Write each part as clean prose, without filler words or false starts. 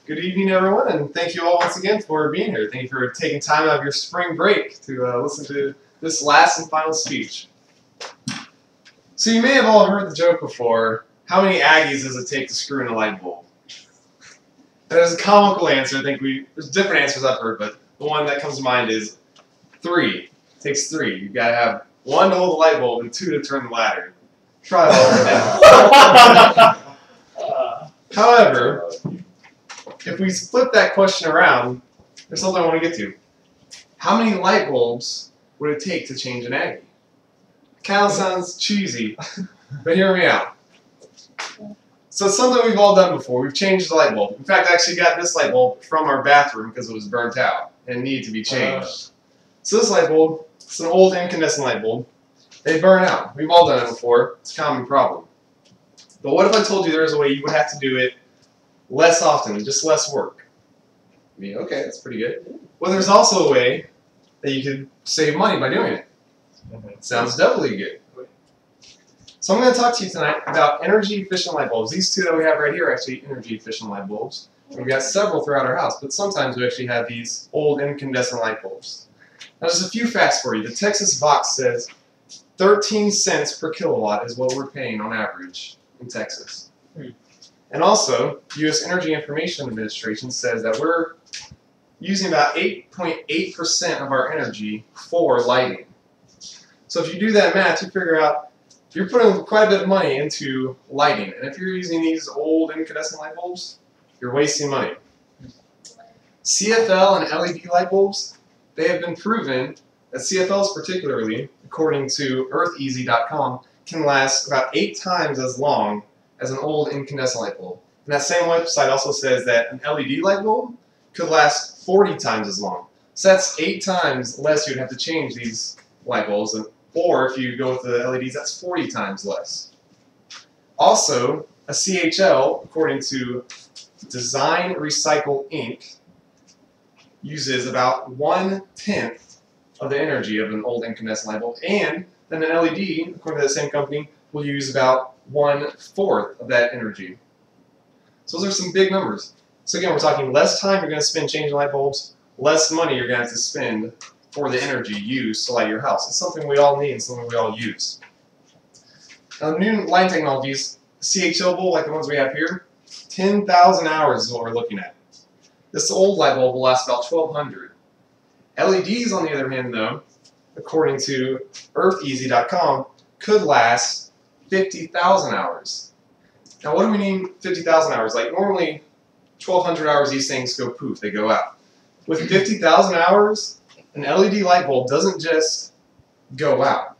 Good evening, everyone, and thank you all once again for being here. Thank you for taking time out of your spring break to listen to this last and final speech. So you may have all heard the joke before, how many Aggies does it take to screw in a light bulb? There's a comical answer. There's different answers I've heard, but the one that comes to mind is 3. It takes 3. You've got to have 1 to hold the light bulb and 2 to turn the ladder. Try it all now. However, if we flip that question around, there's something I want to get to. How many light bulbs would it take to change an Aggie? Kind of sounds cheesy, but hear me out. So it's something we've all done before. We've changed the light bulb. In fact, I actually got this light bulb from our bathroom because it was burnt out and needed to be changed. So this light bulb, it's an old incandescent light bulb. They burn out. We've all done it before. It's a common problem. But what if I told you there was a way you would have to do it less often, just less work? I mean, okay, that's pretty good. Well, there's also a way that you could save money by doing it. Sounds doubly good. So I'm going to talk to you tonight about energy-efficient light bulbs. These 2 that we have right here are actually energy-efficient light bulbs. We've got several throughout our house, but sometimes we actually have these old incandescent light bulbs. Now, just a few facts for you. The Texas Box says 13 cents per kilowatt is what we're paying on average in Texas. And also, U.S. Energy Information Administration says that we're using about 8.8% of our energy for lighting. So if you do that math, you figure out you're putting quite a bit of money into lighting. And if you're using these old incandescent light bulbs, you're wasting money. CFL and LED light bulbs, they have been proven that CFLs particularly, according to EarthEasy.com, can last about 8 times as long as an old incandescent light bulb. And that same website also says that an LED light bulb could last 40 times as long. So that's 8 times less you'd have to change these light bulbs. Or if you go with the LEDs, that's 40 times less. Also, a CHL, according to Design Recycle Inc., uses about 1/10 of the energy of an old incandescent light bulb. And then an LED, according to the same company, will use about 1/4 of that energy. So those are some big numbers. So again, we're talking less time you're going to spend changing light bulbs, less money you're going to have to spend for the energy used to light your house. It's something we all need and something we all use. Now, new lighting technologies, CHL bulb like the ones we have here, 10,000 hours is what we're looking at. This old light bulb will last about 1,200. LEDs, on the other hand, though, according to EarthEasy.com, could last 50,000 hours. Now, what do we mean 50,000 hours? Like, normally, 1,200 hours, these things go poof, they go out. With 50,000 hours, an LED light bulb doesn't just go out.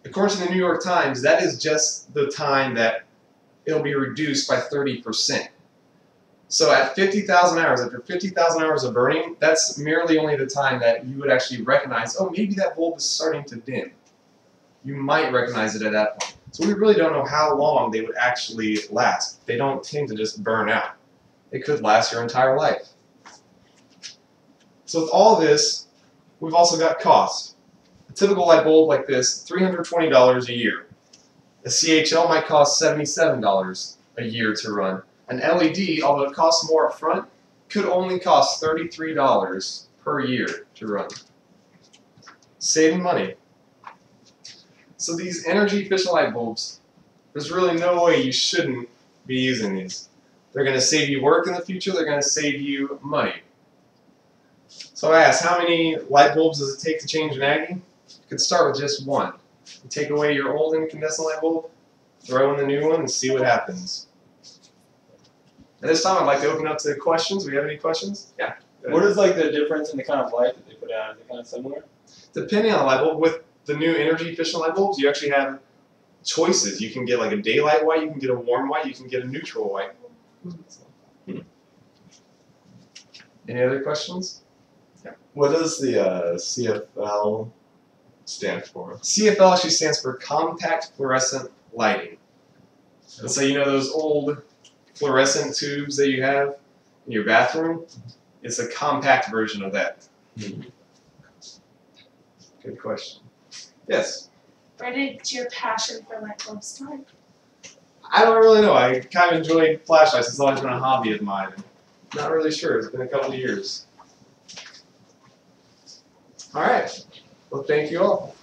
According to the New York Times, that is just the time that it'll be reduced by 30%. So at 50,000 hours, after 50,000 hours of burning, that's merely only the time that you would actually recognize, oh, maybe that bulb is starting to dim. You might recognize it at that point. So we really don't know how long they would actually last. They don't tend to just burn out. They could last your entire life. So with all this, we've also got cost. A typical light bulb like this, $320 a year. A CHL might cost $77 a year to run. An LED, although it costs more up front, could only cost $33 per year to run. Saving money. So these energy-efficient light bulbs, there's really no way you shouldn't be using these. They're going to save you work in the future. They're going to save you money. So I asked, how many light bulbs does it take to change an Aggie? You could start with just 1. You take away your old incandescent light bulb, throw in the new one, and see what happens. At this time, I'd like to open up to questions. Do we have any questions? Yeah. What is like the difference in the kind of light that they put out? Is it kind of similar? Depending on the light bulb, with the new energy-efficient light bulbs, you actually have choices. You can get like a daylight white, you can get a warm white, you can get a neutral white. Any other questions? Yeah. What does the CFL stand for? CFL actually stands for compact fluorescent lighting. And so you know those old fluorescent tubes that you have in your bathroom? It's a compact version of that. Good question. Yes? Where did your passion for light bulbs start? I don't really know. I kind of enjoyed flashlights. It's always been a hobby of mine. Not really sure. It's been a couple of years. All right. Well, thank you all.